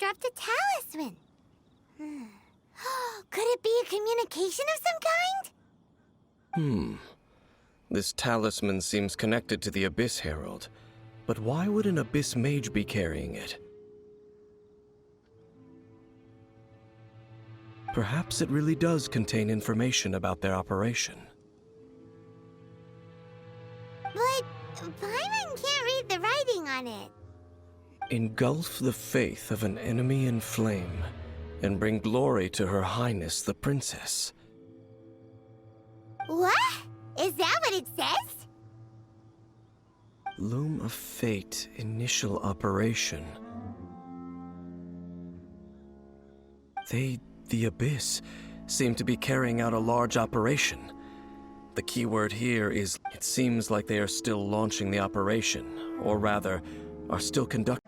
dropped a talisman. Could it be a communication of some kind? This talisman seems connected to the Abyss Herald. But why would an Abyss Mage be carrying it? Perhaps it really does contain information about their operation. But Paimon can't read the writing on it. Engulf the faith of an enemy in flame, and bring glory to Her Highness the Princess. What? Is that what it says? Loom of Fate, initial operation. The Abyss, seem to be carrying out a large operation. The key word here is, it seems like they are still launching the operation, or rather, are still conducting.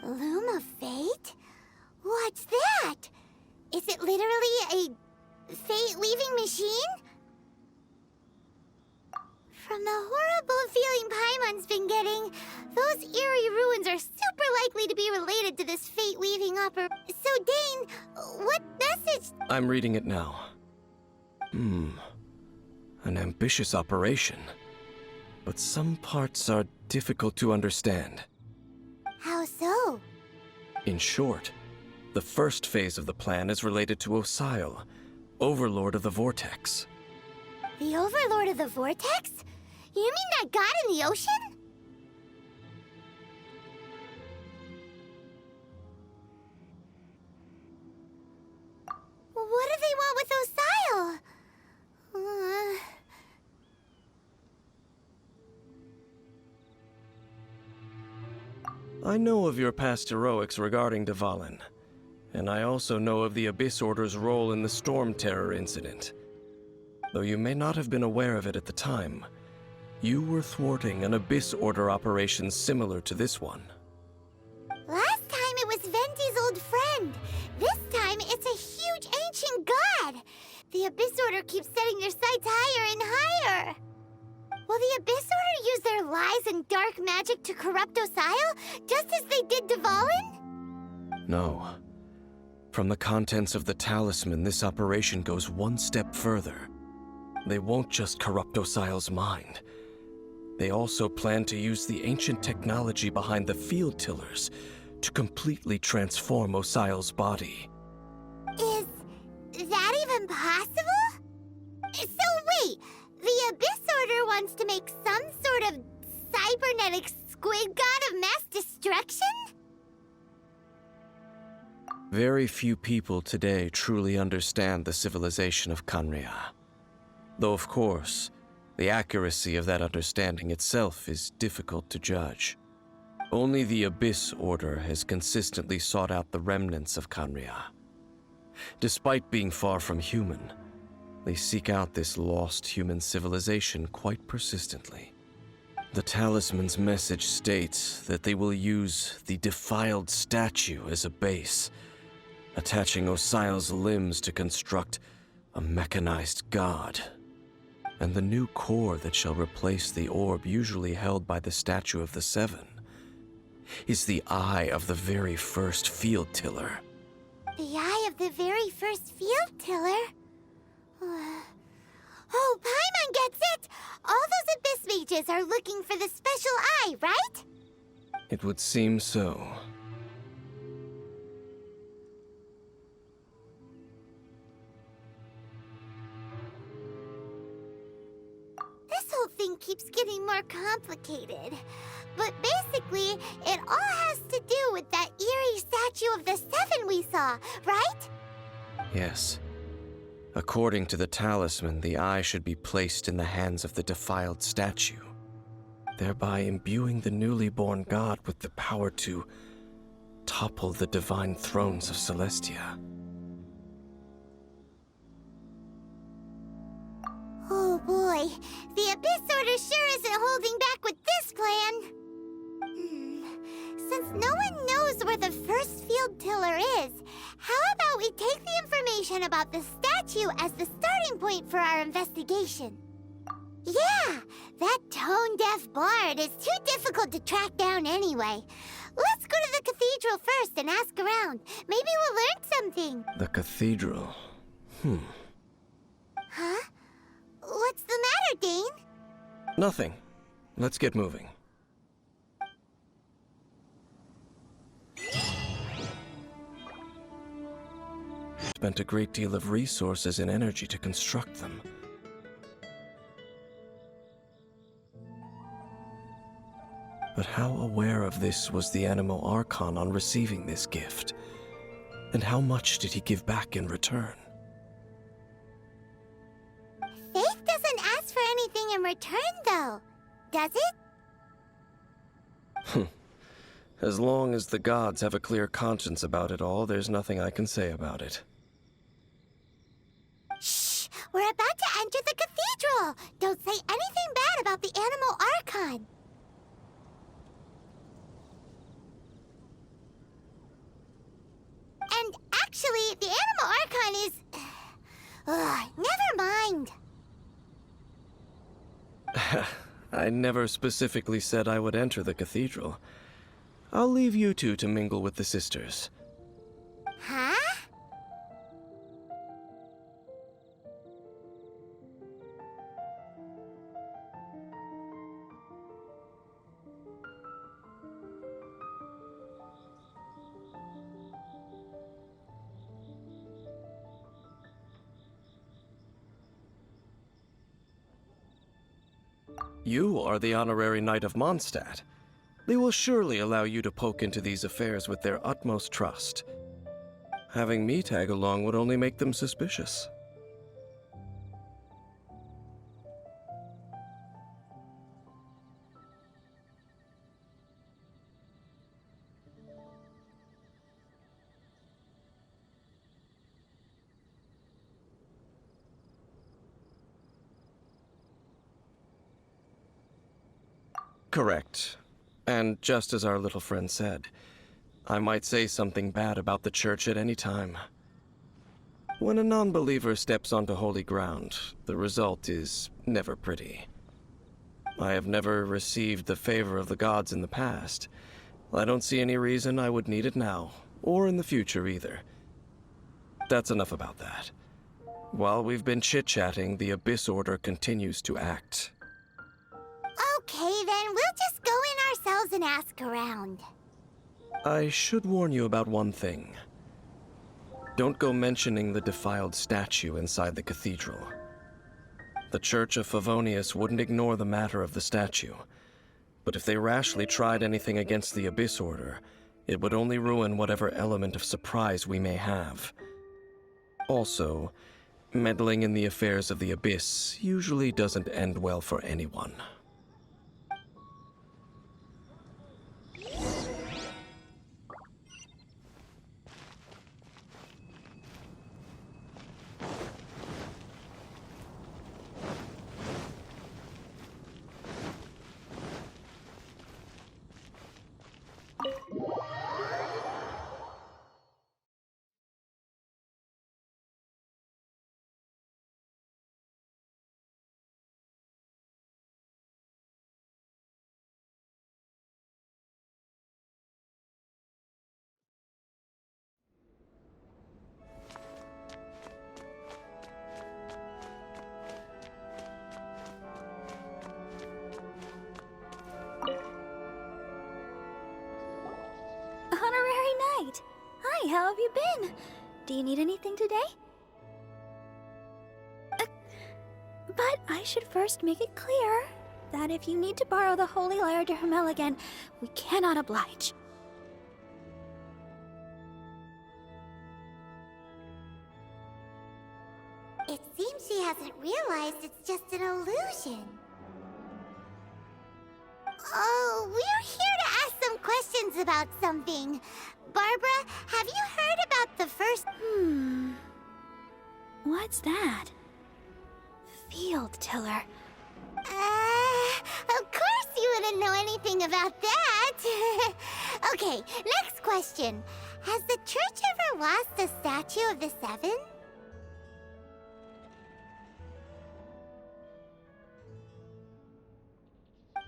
Loom of Fate? What's that? Is it literally a fate-weaving machine? From the horrible feeling Paimon's been getting, those eerie ruins are super likely to be related to this fate-weaving operation. So, Dane, what message? I'm reading it now. An ambitious operation. But some parts are difficult to understand. How so? In short, the first phase of the plan is related to Osile, Overlord of the Vortex. The Overlord of the Vortex? You mean that god in the ocean? What do they want with Osile? I know of your past heroics regarding Dvalin, and I also know of the Abyss Order's role in the Storm Terror incident. Though you may not have been aware of it at the time, you were thwarting an Abyss Order operation similar to this one. Last time it was Venti's old friend. This time it's a huge ancient god. The Abyss Order keeps setting their sights higher and higher. Will the Abyss Order use their lies and dark magic to corrupt Osile, just as they did Dvalin? No. From the contents of the talisman, this operation goes one step further. They won't just corrupt Osile's mind. They also plan to use the ancient technology behind the field tillers to completely transform Osile's body. Is that even possible? So wait, the Abyss Order wants to make some sort of cybernetic squid god of mass destruction? Very few people today truly understand the civilization of Khaenri'ah. Though of course, the accuracy of that understanding itself is difficult to judge. Only the Abyss Order has consistently sought out the remnants of Khaenri'ah. Despite being far from human, they seek out this lost human civilization quite persistently. The talisman's message states that they will use the defiled statue as a base, attaching Osile's limbs to construct a mechanized god. And the new core that shall replace the orb usually held by the Statue of the Seven is the eye of the very first field tiller. The eye of the very first field tiller? Oh, Paimon gets it! All those Abyss mages are looking for the special eye, right? It would seem so. This whole thing keeps getting more complicated. But basically, it all has to do with that eerie Statue of the Seven we saw, right? Yes. According to the talisman, the eye should be placed in the hands of the defiled statue, thereby imbuing the newly born god with the power to topple the divine thrones of Celestia. Oh boy, the Abyss Order sure isn't holding back with this plan. Since no one knows where the first field tiller is, how about we take the information about the statue as the starting point for our investigation? Yeah, that tone-deaf bard is too difficult to track down anyway. Let's go to the cathedral first and ask around. Maybe we'll learn something. The cathedral. Huh? What's the matter, Dane? Nothing. Let's get moving. Spent a great deal of resources and energy to construct them. But how aware of this was the Animo Archon on receiving this gift? And how much did he give back in return? Faith doesn't ask for anything in return, though. Does it? As long as the gods have a clear conscience about it all, there's nothing I can say about it. Shh! We're about to enter the cathedral! Don't say anything bad about the Animo Archon! And actually, the Animo Archon is... never mind. I never specifically said I would enter the cathedral. I'll leave you two to mingle with the sisters. Huh? You are the honorary Knight of Mondstadt. They will surely allow you to poke into these affairs with their utmost trust. Having me tag along would only make them suspicious. Correct. And just as our little friend said, I might say something bad about the church at any time. When a non-believer steps onto holy ground, the result is never pretty. I have never received the favor of the gods in the past. I don't see any reason I would need it now, or in the future either. That's enough about that. While we've been chit-chatting, the Abyss Order continues to act. Okay, then we'll just go in ourselves and ask around. I should warn you about one thing. Don't go mentioning the defiled statue inside the cathedral. The Church of Favonius wouldn't ignore the matter of the statue, but if they rashly tried anything against the Abyss Order, it would only ruin whatever element of surprise we may have. Also, meddling in the affairs of the Abyss usually doesn't end well for anyone. Honorary Knight! Hi, how have you been? Do you need anything today? But I should first make it clear that if you need to borrow the Holy Lyre de Hermel again, we cannot oblige. It seems she hasn't realized it's just an illusion. Oh, we're here to ask some questions about something. Barbara, have you heard about the first... What's that? Field tiller. Of course you wouldn't know anything about that. Okay, next question. Has the church ever lost a statue of the Seven?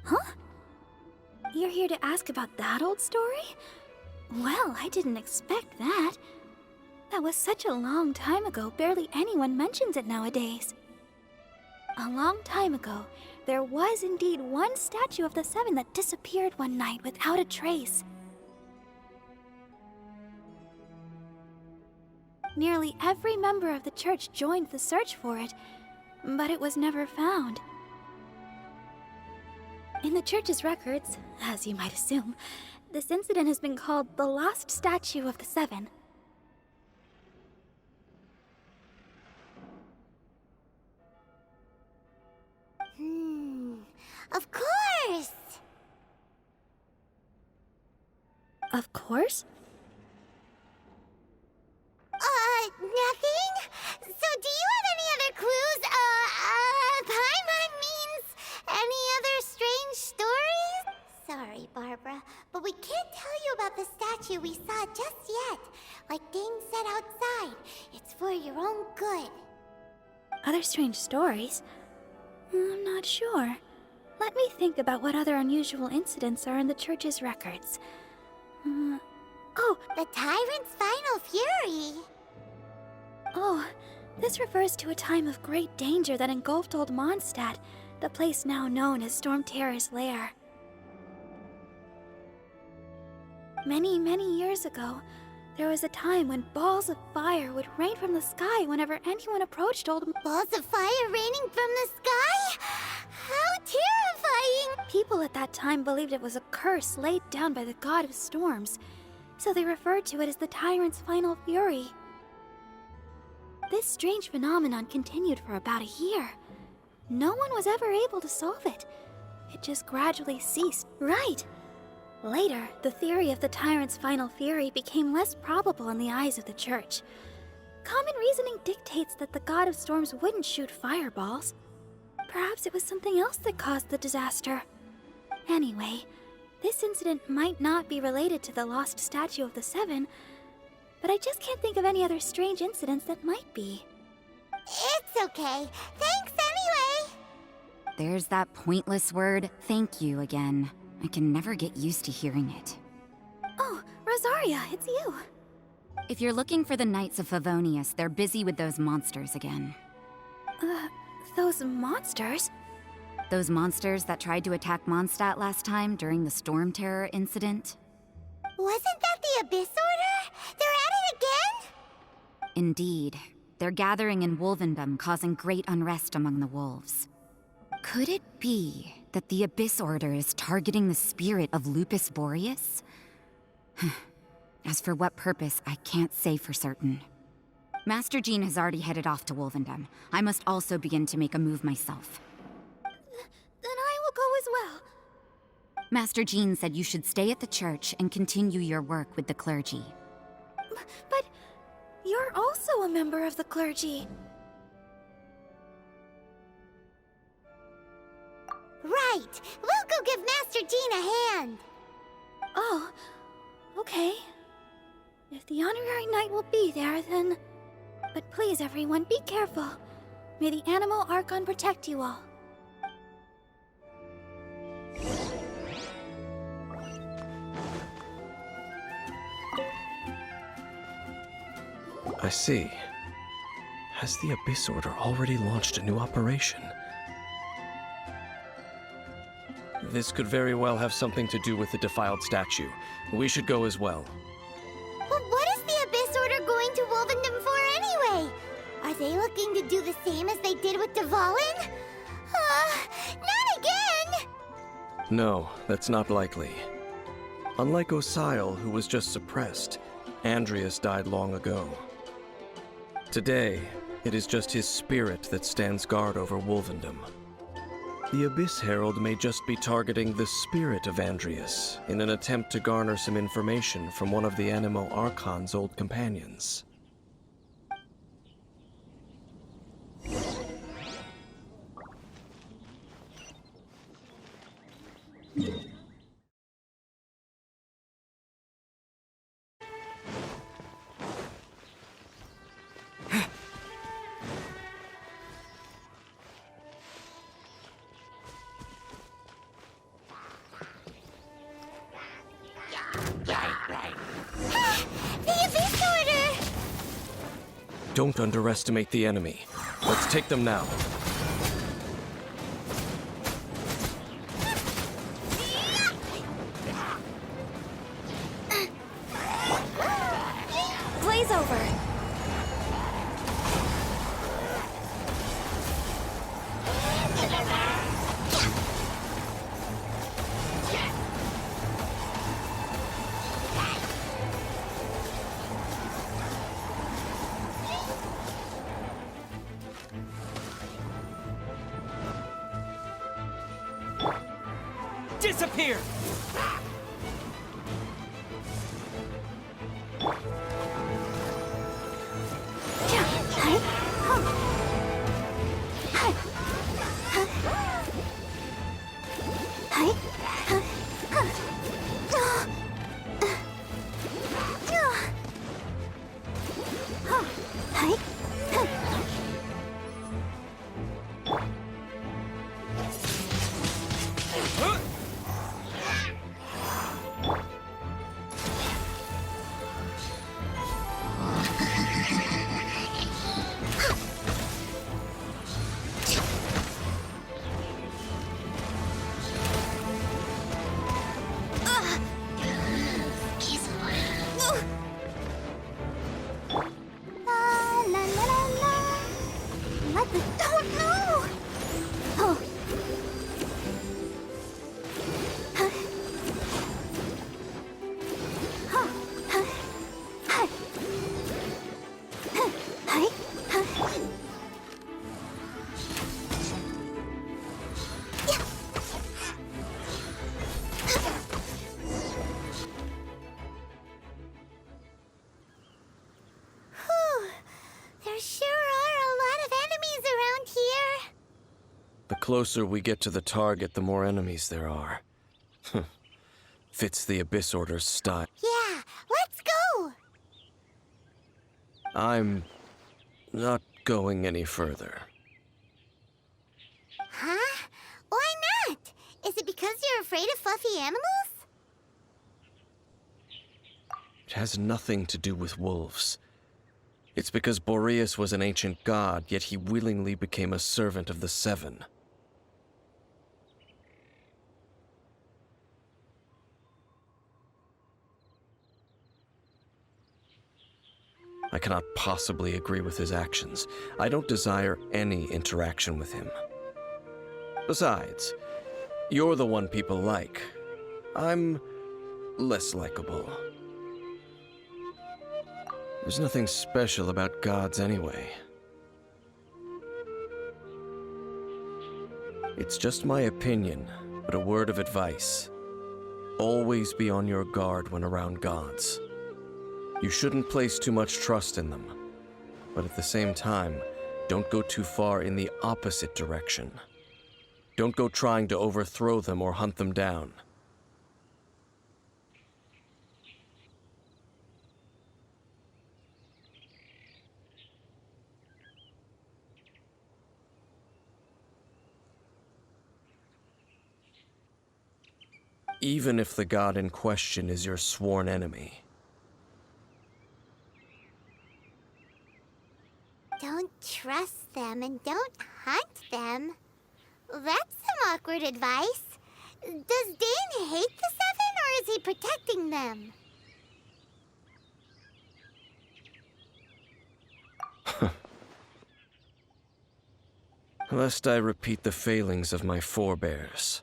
Huh? you're here to ask about that old story? Well, I didn't expect that. That was such a long time ago, barely anyone mentions it nowadays. A long time ago, there was indeed one statue of the Seven that disappeared one night without a trace. Nearly every member of the church joined the search for it, but it was never found. In the church's records, as you might assume, this incident has been called the Lost Statue of the Seven. Of course! Of course? Nothing? So do you have any other clues? Paimon means any other strange stories? Sorry, Barbara, but we can't tell you about the statue we saw just yet. Like Dane said outside, it's for your own good. Other strange stories? I'm not sure. Let me think about what other unusual incidents are in the church's records. Oh, The Tyrant's Final Fury! Oh, this refers to a time of great danger that engulfed Old Mondstadt, the place now known as Storm Terror's lair. Many, many years ago, there was a time when balls of fire would rain from the sky whenever anyone approached Balls of fire raining from the sky? How terrifying! People at that time believed it was a curse laid down by the god of storms, so they referred to it as the Tyrant's Final Fury. This strange phenomenon continued for about a year. No one was ever able to solve it. It just gradually ceased. Right! Later, the theory of the Tyrant's Final Fury became less probable in the eyes of the church. Common reasoning dictates that the god of storms wouldn't shoot fireballs. Perhaps it was something else that caused the disaster. Anyway, this incident might not be related to the lost statue of the Seven, but I just can't think of any other strange incidents that might be. It's okay. Thanks anyway! There's that pointless word, thank you, again. I can never get used to hearing it. Oh, Rosaria, it's you. If you're looking for the Knights of Favonius, they're busy with those monsters again. Those monsters? Those monsters that tried to attack Mondstadt last time during the Storm Terror incident? Wasn't that the Abyss Order? They're at it again? Indeed. They're gathering in Wolvendom, causing great unrest among the wolves. Could it be that the Abyss Order is targeting the spirit of Lupus Boreas? As for what purpose, I can't say for certain. Master Jean has already headed off to Wolvendom. I must also begin to make a move myself. Then I will go as well. Master Jean said you should stay at the church and continue your work with the clergy. But you're also a member of the clergy. Right! We'll go give Master Jean a hand! Oh, okay. If the honorary knight will be there, then... But please, everyone, be careful. May the Animal Archon protect you all. I see. Has the Abyss Order already launched a new operation? This could very well have something to do with the defiled statue. We should go as well. But what is the Abyss Order going to Wolvendom for anyway? Are they looking to do the same as they did with Dvalin? Not again! No, that's not likely. Unlike Osile, who was just suppressed, Andreas died long ago. Today, it is just his spirit that stands guard over Wolvendom. The Abyss Herald may just be targeting the spirit of Andreas in an attempt to garner some information from one of the Animal Archon's old companions. The Abyss Order! Don't underestimate the enemy. Let's take them now. Blaze over. Disappear! There sure are a lot of enemies around here. The closer we get to the target, the more enemies there are. Fits the Abyss Order's style. Yeah, let's go! I'm not going any further. Huh? Why not? Is it because you're afraid of fluffy animals? It has nothing to do with wolves. It's because Boreas was an ancient god, yet he willingly became a servant of the Seven. I cannot possibly agree with his actions. I don't desire any interaction with him. Besides, you're the one people like. I'm less likable. There's nothing special about gods anyway. It's just my opinion, but a word of advice. Always be on your guard when around gods. You shouldn't place too much trust in them, but at the same time, don't go too far in the opposite direction. Don't go trying to overthrow them or hunt them down. Even if the god in question is your sworn enemy. Don't trust them and don't hunt them. That's some awkward advice. Does Dane hate the Seven, or is he protecting them? Lest I repeat the failings of my forebears,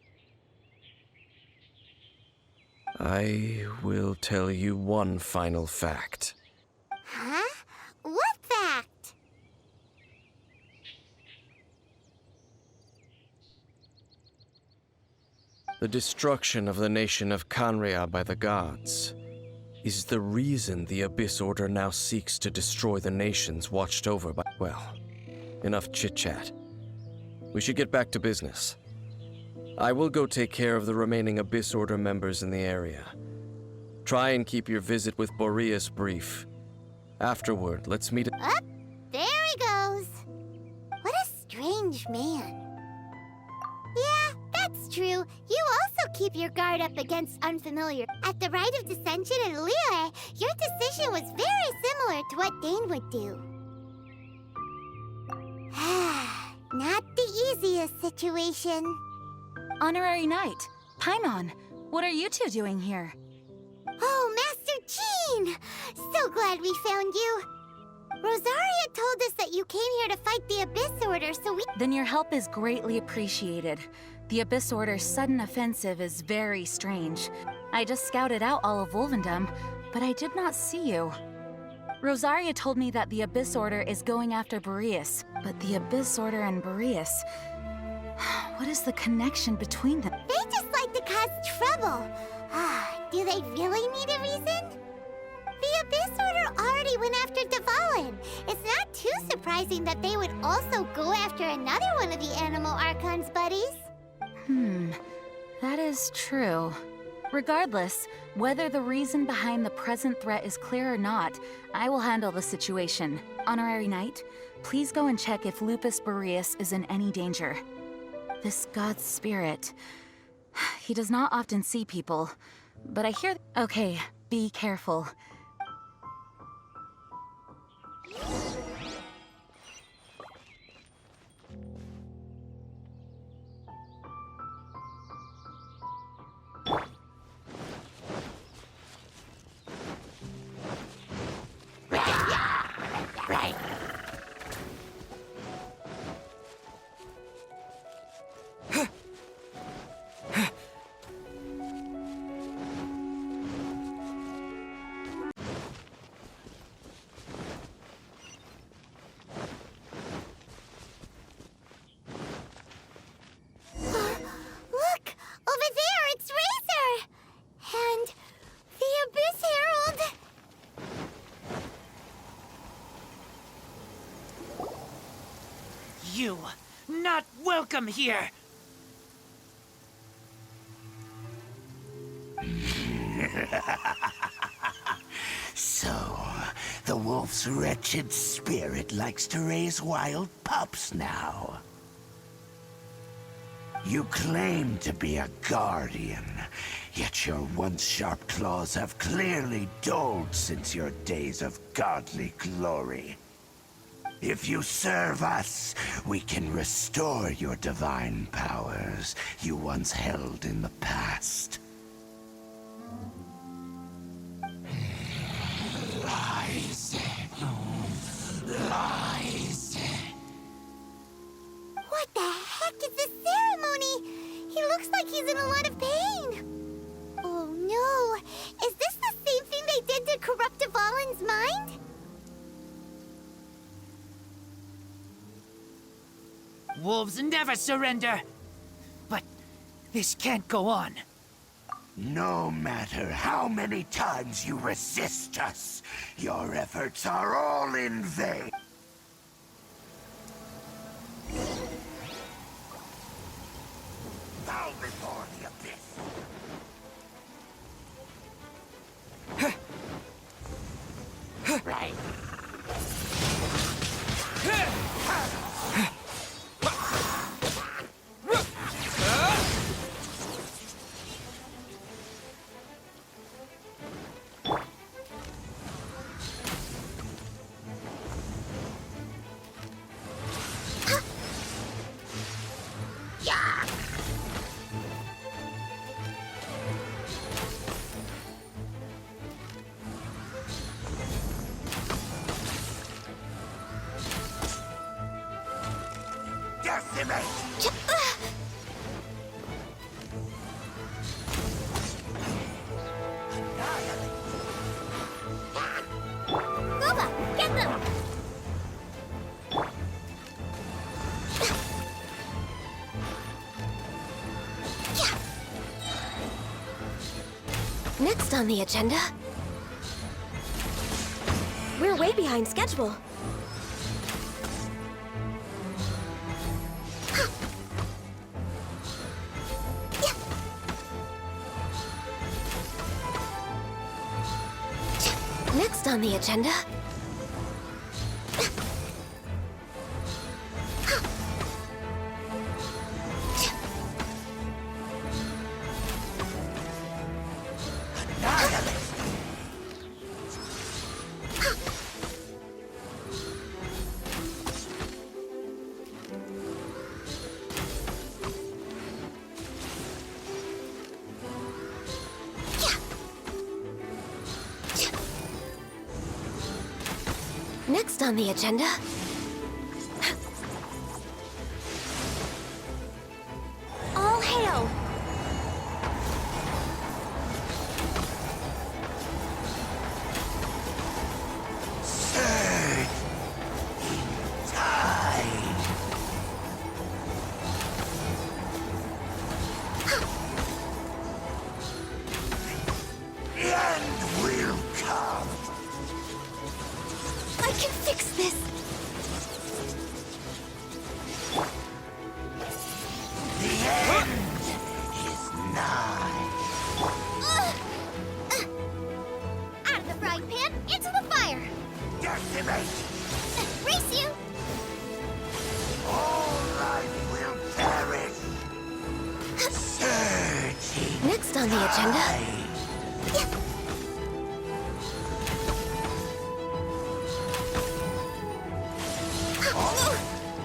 I will tell you one final fact. Huh? What fact? The destruction of the nation of Canria by the gods is the reason the Abyss Order now seeks to destroy the nations watched over by... Well, enough chit-chat. We should get back to business. I will go take care of the remaining Abyss Order members in the area. Try and keep your visit with Boreas brief. Afterward, let's meet... Up, there he goes. What a strange man. Yeah, that's true. You also keep your guard up against unfamiliar. At the rite of dissension in Liyue, your decision was very similar to what Dane would do. Not the easiest situation. Honorary Knight, Paimon, what are you two doing here? Oh, Master Jean! So glad we found you. Rosaria told us that you came here to fight the Abyss Order, so we... Then your help is greatly appreciated. The Abyss Order's sudden offensive is very strange. I just scouted out all of Wolvendom, but I did not see you. Rosaria told me that the Abyss Order is going after Boreas, but the Abyss Order and Boreas... What is the connection between them? They just like to cause trouble. Do they really need a reason? The Abyss Order already went after Dvalin. It's not too surprising that they would also go after another one of the Animal Archon's buddies. That is true. Regardless, whether the reason behind the present threat is clear or not, I will handle the situation. Honorary Knight, please go and check if Lupus Boreas is in any danger. This god's spirit... He does not often see people, but I hear... Okay, be careful. Look! Over there, it's Razor! And the Abyss Herald! You, not welcome here! So, the wolf's wretched spirit likes to raise wild pups now. You claim to be a guardian, yet your once sharp claws have clearly dulled since your days of godly glory. If you serve us, we can restore your divine powers you once held in the past. Lies. Lies. What the heck is this ceremony? He looks like he's in a lot of pain. Oh no! Is this the same thing they did to corrupt Dvalin's mind? Wolves never surrender! But this can't go on. No matter how many times you resist us, your efforts are all in vain. Bow before the abyss. Right. Decimate! Nova, get them! Next on the agenda... We're way behind schedule. Next on the agenda... Next on the agenda? All hail! Surge in tide. The end will come. I can fix this! The end is nigh. Out of the frying pan, into the fire! Decimate. Race you! All life will perish. Surging Next on the agenda? tide.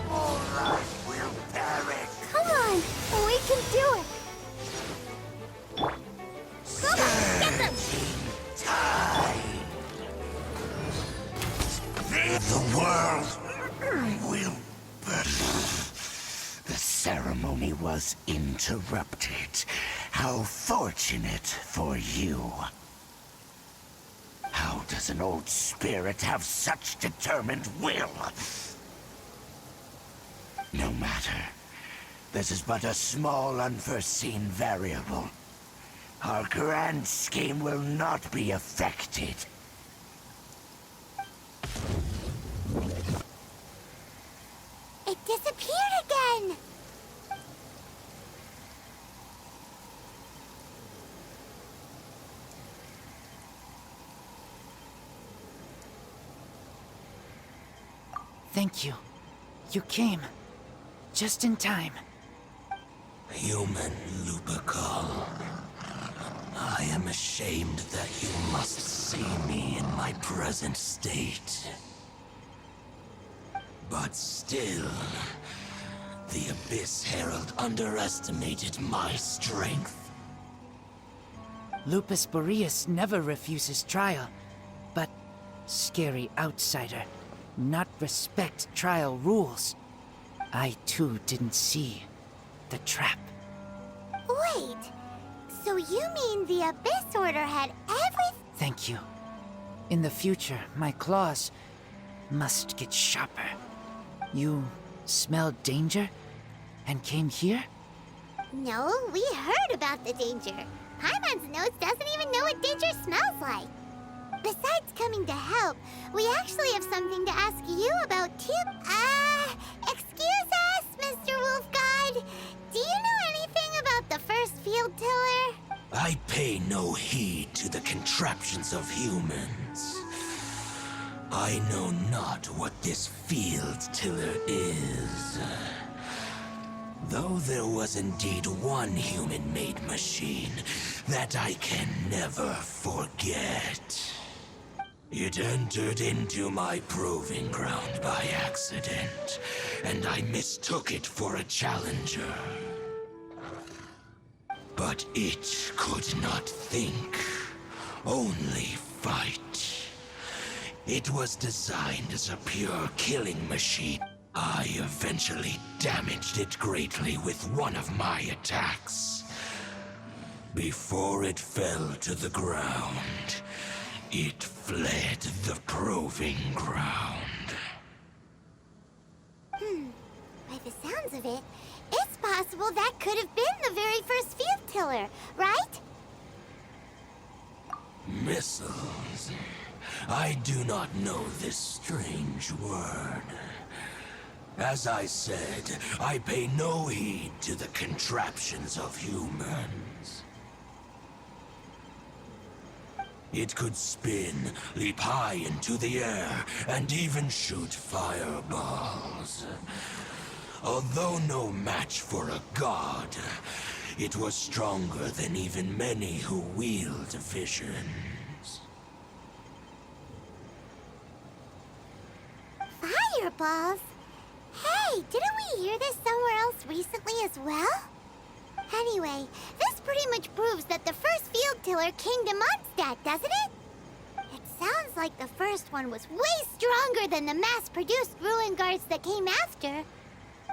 All life will perish. Come on! We can do it! Robot, get them! Tide. The world will burn. The ceremony was interrupted. How fortunate for you. How does an old spirit have such determined will? No matter. This is but a small unforeseen variable. Our grand scheme will not be affected. It disappeared again! Thank you. You came. Just in time. Human Lupercal, I am ashamed that you must see me in my present state. But still, the Abyss Herald underestimated my strength. Lupus Boreas never refuses trial, but scary outsider, not respect trial rules. I too didn't see the trap. Wait, so you mean the Abyss Order had everything? Thank you. In the future, my claws must get sharper. You smelled danger and came here? No, we heard about the danger. Paimon's nose doesn't even know what danger smells like. Besides coming to help, we actually have something to ask you about too. Excuse us, Mr. Wolf God. Do you know anything about the first field tiller? I pay no heed to the contraptions of humans. I know not what this field tiller is. Though there was indeed one human-made machine that I can never forget. It entered into my proving ground by accident, and I mistook it for a challenger. But it could not think, only fight. It was designed as a pure killing machine. I eventually damaged it greatly with one of my attacks. Before it fell to the ground, it fled the proving ground. By the sounds of it, it's possible that could have been the very first field tiller, right? Missiles. I do not know this strange word. As I said, I pay no heed to the contraptions of humans. It could spin, leap high into the air, and even shoot fireballs. Although no match for a god, it was stronger than even many who wield visions. Fireballs? Hey, didn't we hear this somewhere else recently as well? Anyway, this pretty much proves that the first field tiller came to Mondstadt, doesn't it? It sounds like the first one was way stronger than the mass-produced ruin guards that came after.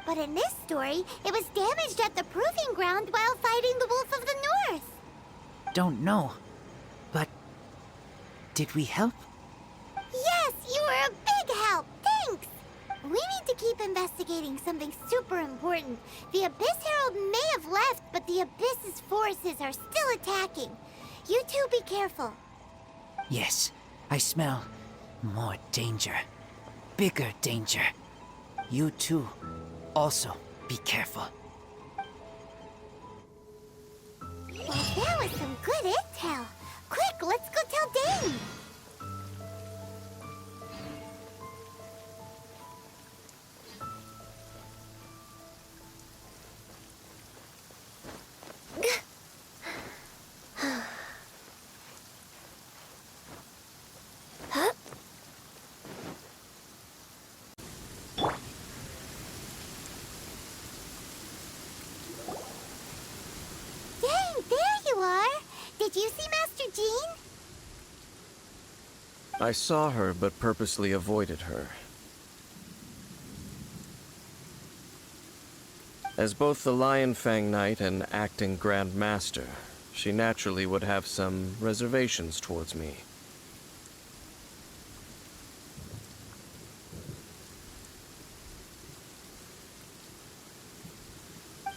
But in this story, it was damaged at the proving ground while fighting the Wolf of the North. Don't know. But did we help? Yes, you were a big help. Thanks. We need to keep investigating something super important. The Abyss Herald may have left, but the Abyss's forces are still attacking. You two be careful. Yes, I smell more danger. Bigger danger. You too. Also, be careful. Well, that was some good intel. Quick, let's go tell Dane. Did you see Master Jean? I saw her, but purposely avoided her. As both the Lion Fang Knight and acting Grand Master, she naturally would have some reservations towards me.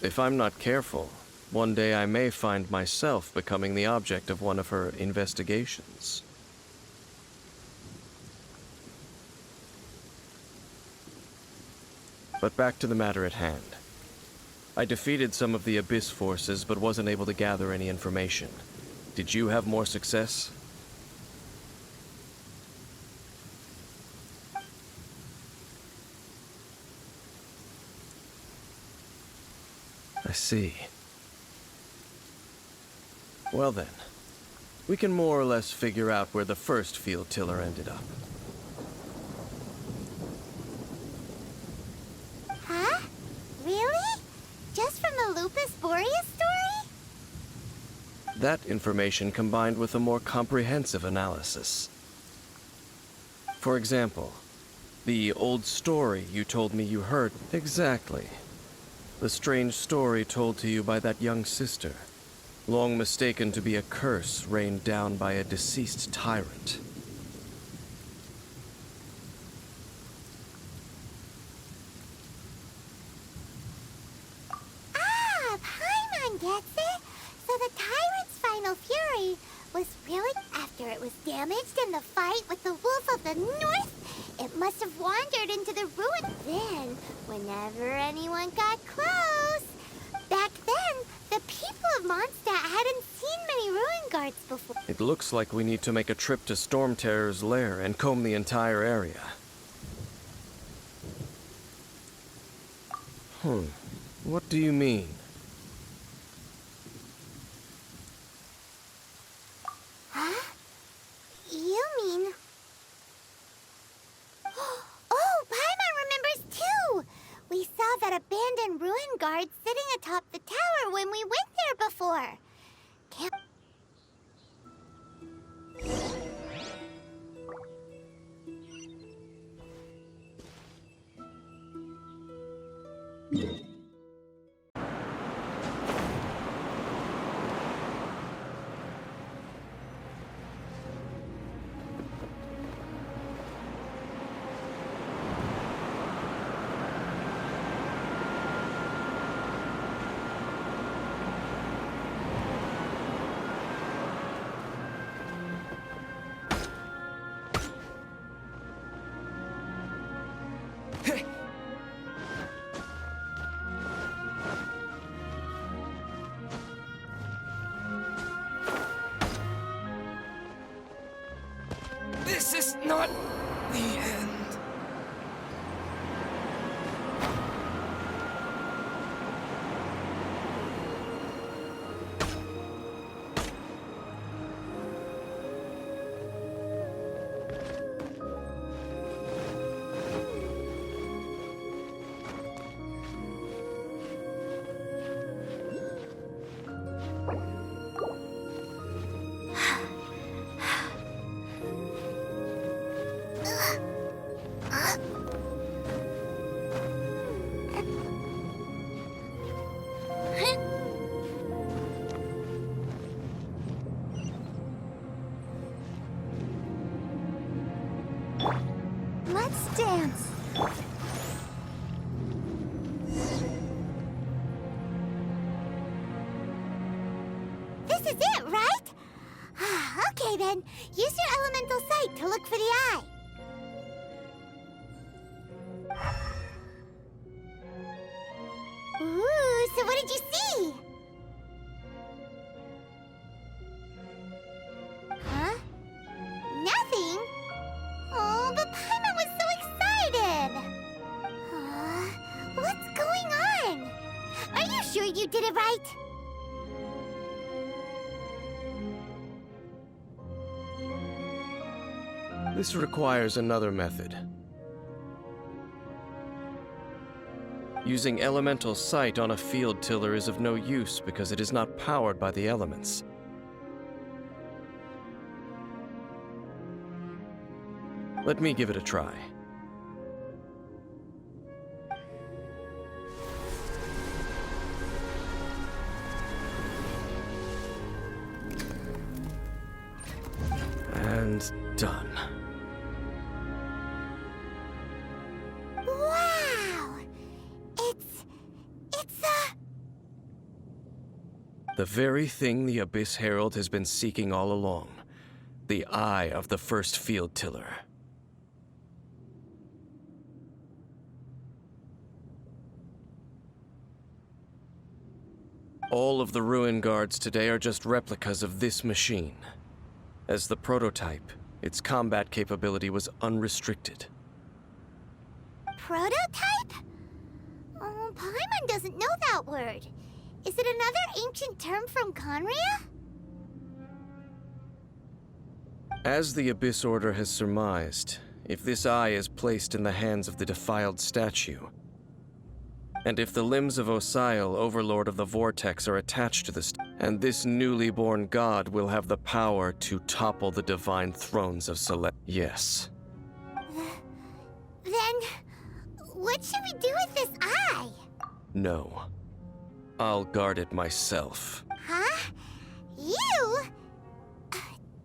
If I'm not careful, one day I may find myself becoming the object of one of her investigations. But back to the matter at hand. I defeated some of the Abyss forces, but wasn't able to gather any information. Did you have more success? I see. Well then, we can more or less figure out where the first field tiller ended up. Huh? Really? Just from the Lupus Boreas story? That information combined with a more comprehensive analysis. For example, the old story you told me you heard. Exactly. The strange story told to you by that young sister. Long mistaken to be a curse rained down by a deceased tyrant. Ah, Paimon gets it! So the tyrant's final fury was really after it was damaged in the fight with the Wolf of the North. It must have wandered into the ruin. Then, whenever anyone got close, back then, the people of Mondstadt hadn't seen many ruin guards before. It looks like we need to make a trip to Storm Terror's lair and comb the entire area. What do you mean? Huh? You mean... Oh, Paimon remembers too! We saw that abandoned ruin guard sitting atop the tower when we went there before. Can't... This is not the end. Okay then, use your elemental sight to look for the eye. Ooh, so what did you see? Huh? Nothing? Oh, but Paimon was so excited! What's going on? Are you sure you did it right? This requires another method. Using elemental sight on a field tiller is of no use because it is not powered by the elements. Let me give it a try. And done. Wow! It's The very thing the Abyss Herald has been seeking all along. The eye of the first field tiller. All of the ruin guards today are just replicas of this machine. As the prototype, its combat capability was unrestricted. prototype? Oh, Paimon doesn't know that word. Is it another ancient term from Conria? As the Abyss Order has surmised, if this eye is placed in the hands of the defiled statue, and if the limbs of Osial, Overlord of the Vortex, are attached to and this newly born god will have the power to topple the divine thrones of Select. Yes. Then, what should we do with this eye? No. I'll guard it myself. Huh? You?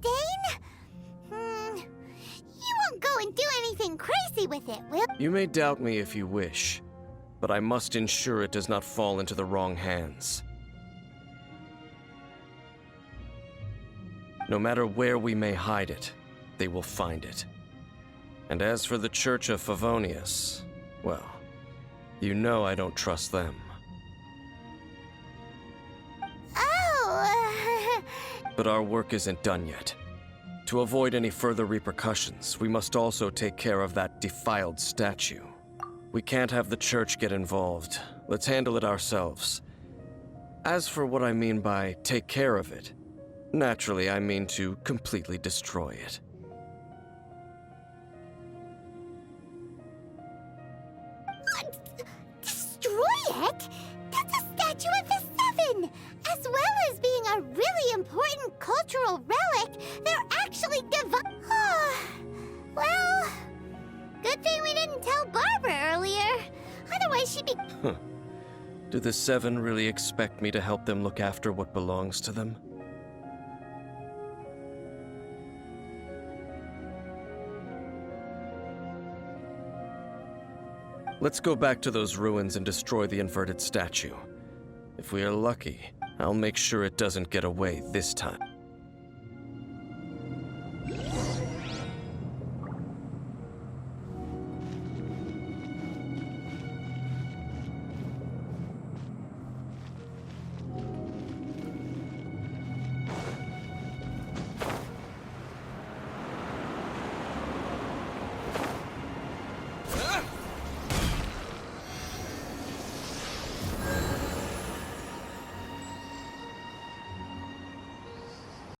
Dane? You won't go and do anything crazy with it, will You may doubt me if you wish, but I must ensure it does not fall into the wrong hands. No matter where we may hide it, they will find it. And as for the Church of Favonius, well, you know I don't trust them. Oh! But our work isn't done yet. To avoid any further repercussions, we must also take care of that defiled statue. We can't have the Church get involved. Let's handle it ourselves. As for what I mean by take care of it, naturally I mean to completely destroy it. Destroy it? That's a statue of the Seven! As well as being a really important cultural relic, they're actually divine. Well, good thing we didn't tell Barbara earlier. Otherwise she'd be... Do the Seven really expect me to help them look after what belongs to them? Let's go back to those ruins and destroy the inverted statue. If we are lucky, I'll make sure it doesn't get away this time.